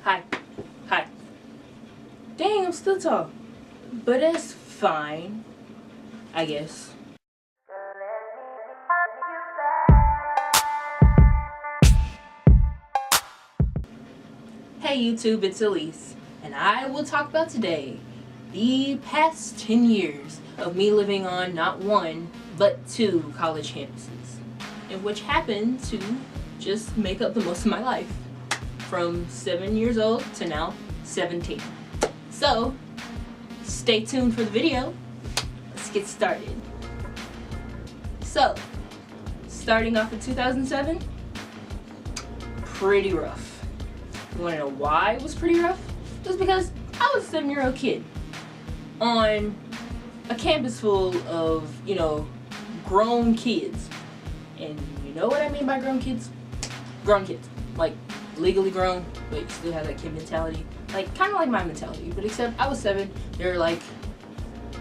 Hi. Hi. Dang, I'm still tall. But that's fine, I guess. Hey YouTube, it's Elise, and I will talk about today the past 10 years of me living on not one, but two college campuses, in which happened to just make up the most of my life, from 7 years old to now 17. So, stay tuned for the video. Let's get started. So, starting off in 2007, pretty rough. You wanna know why it was pretty rough? It was because I was a 7-year-old kid on a campus full of, grown kids. And you know what I mean by grown kids? Grown kids. Like, legally grown, but you still have that kid mentality. Like, kind of like my mentality, but except I was 7, they're like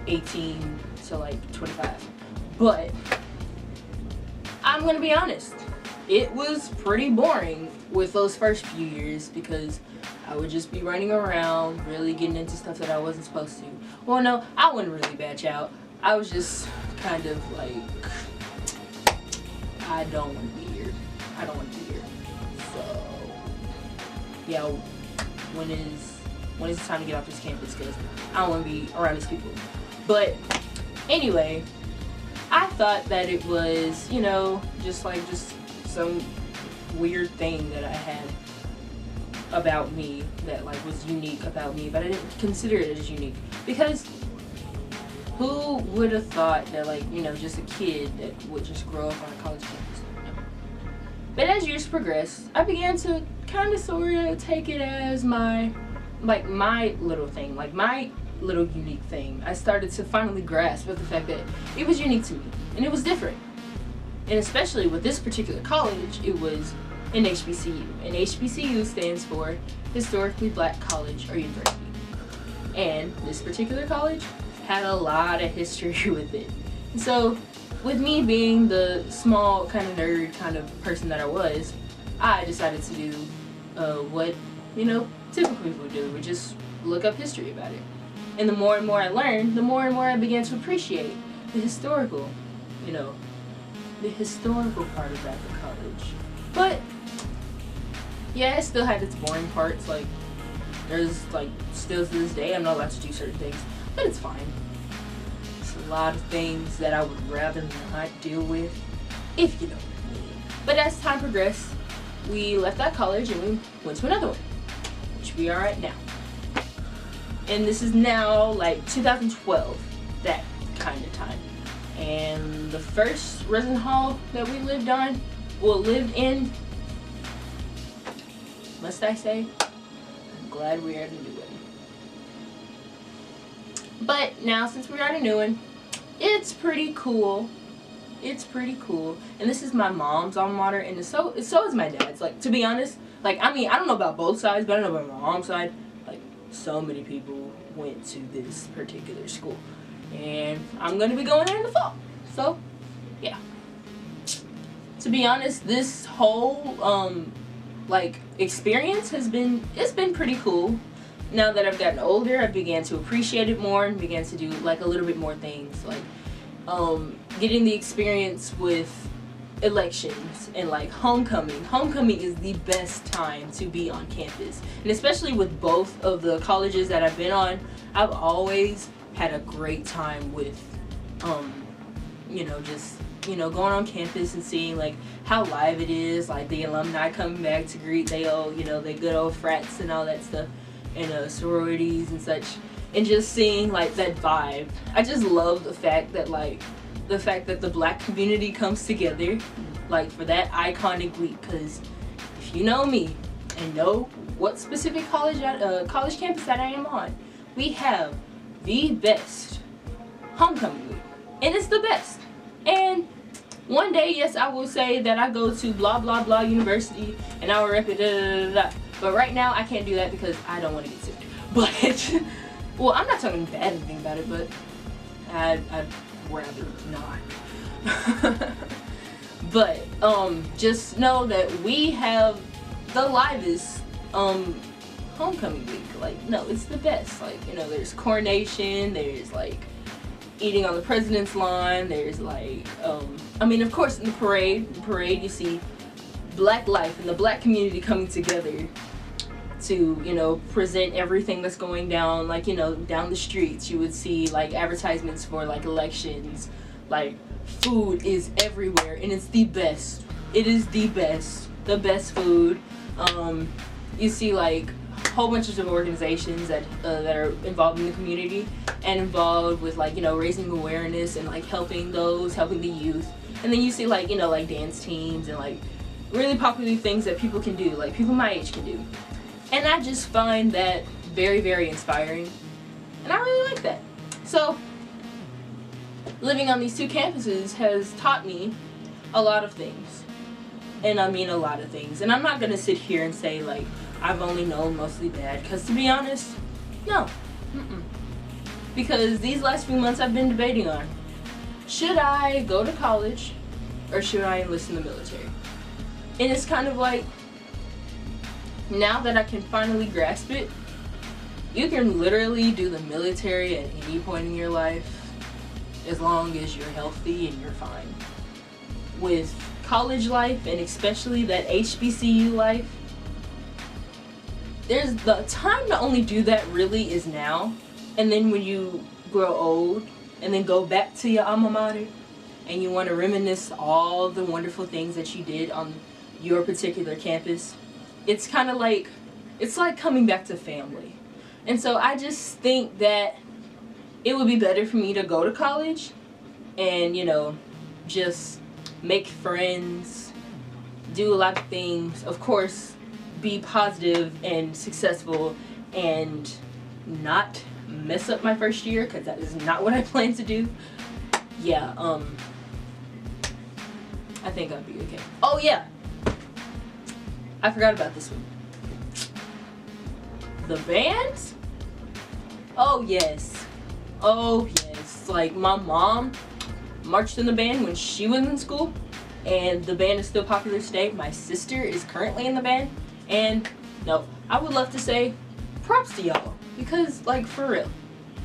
18 to like 25. But I'm gonna be honest, it was pretty boring with those first few years because I would just be running around, really getting into stuff that I wasn't supposed to. Well, no, I wouldn't really batch out. I was just kind of like, I don't want to be here. I don't want to be here. So, yeah, when is it time to get off this campus? Because I don't want to be around these people. But anyway, I thought that it was, just some weird thing that I had about me that like was unique about me, but I didn't consider it as unique because who would have thought that just a kid that would just grow up on a college campus? No. But as years progressed, I began to kind of sort of take it as my little thing, like my little unique thing. I started to finally grasp with the fact that it was unique to me and it was different. And especially with this particular college, it was an HBCU. And HBCU stands for Historically Black College or University. And this particular college had a lot of history with it. And so, with me being the small kind of nerd kind of person that I was, I decided to do what, typical people do, which is look up history about it. And the more and more I learned, the more and more I began to appreciate the historical, the historical part about the college. But yeah, it still had its boring parts. Like there's still to this day I'm not allowed to do certain things, but it's fine. It's a lot of things that I would rather not deal with, if you know what I mean. But as time progressed, we left that college and we went to another one, which we are at now. And this is now like 2012, that kind of time. And the first resident hall that we lived in, must I say, I'm glad we are at a new one. But now, since we're at a new one, it's pretty cool. It's pretty cool. And this is my mom's alma mater, and so is my dad's. Like, to be honest, I don't know about both sides, but I know about my mom's side. Like, so many people went to this particular school. And I'm going to be going there in the fall. So, yeah. To be honest, this whole, experience it's been pretty cool. Now that I've gotten older, I began to appreciate it more and began to do, a little bit more things. Getting the experience with elections and, homecoming. Homecoming is the best time to be on campus. And especially with both of the colleges that I've been on, I've always had a great time with going on campus and seeing how live it is, the alumni coming back to greet they good old frats and all that stuff, and sororities and such, and just seeing that vibe. I just love the fact that the black community comes together for that iconic week, because if you know me and know what specific college campus that I am on, we have the best homecoming week, and it's the best. And one day, yes, I will say that I go to blah blah blah university and I will rep it, but right now I can't do that because I don't want to get sick. But well, I'm not talking bad anything about it, but I'd rather not. But just know that we have the livest homecoming week. Like, no, it's the best. Like, you know, there's coronation, there's like eating on the president's lawn, there's like I mean, of course, in the parade you see black life and the black community coming together to, you know, present everything that's going down. Like, you know, down the streets you would see like advertisements for like elections. Like, food is everywhere and it's the best. It is the best food. You see like a whole bunch of organizations that are involved in the community and involved with, like, you know, raising awareness and like helping the youth. And then you see like, you know, like dance teams and like really popular things that people can do, like people my age can do. And I just find that very, very inspiring, and I really like that. So living on these two campuses has taught me a lot of things, and I mean a lot of things. And I'm not gonna sit here and say like I've only known mostly bad, because to be honest, no. Because these last few months I've been debating on, should I go to college or should I enlist in the military? And it's kind of like, now that I can finally grasp it, you can literally do the military at any point in your life as long as you're healthy and you're fine. With college life, and especially that HBCU life, there's the time to only do that really is now. And then when you grow old and then go back to your alma mater and you want to reminisce all the wonderful things that you did on your particular campus, it's kind of like, it's like coming back to family. And so I just think that it would be better for me to go to college and, you know, just make friends, do a lot of things, of course, be positive and successful, and not mess up my first year, because that is not what I plan to do. Yeah, I think I'd be okay. Oh yeah, I forgot about this one. The band? Oh yes. Oh yes. Like, my mom marched in the band when she was in school, and the band is still popular today. My sister is currently in the band, and no, I would love to say props to y'all, because like, for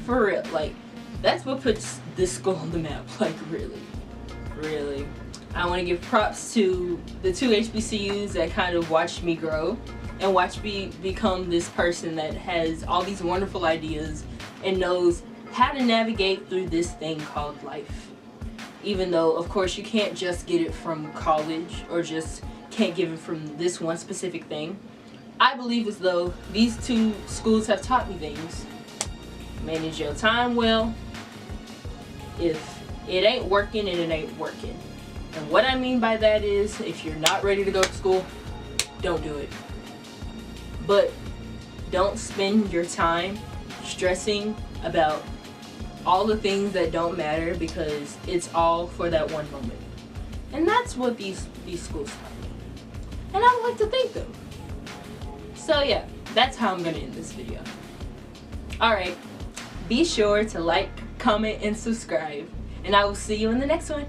real, like, that's what puts this school on the map. Like, really. I want to give props to the two HBCUs that kind of watched me grow and watched me become this person that has all these wonderful ideas and knows how to navigate through this thing called life. Even though, of course, you can't just get it from college, or just can't give it from this one specific thing. I believe as though these two schools have taught me things. Manage your time well. If it ain't working, and it ain't working. And what I mean by that is, if you're not ready to go to school, don't do it. But don't spend your time stressing about all the things that don't matter, because it's all for that one moment. And that's what these schools taught me. And I would like to thank them. So yeah, that's how I'm gonna end this video. Alright, be sure to like, comment, and subscribe. And I will see you in the next one.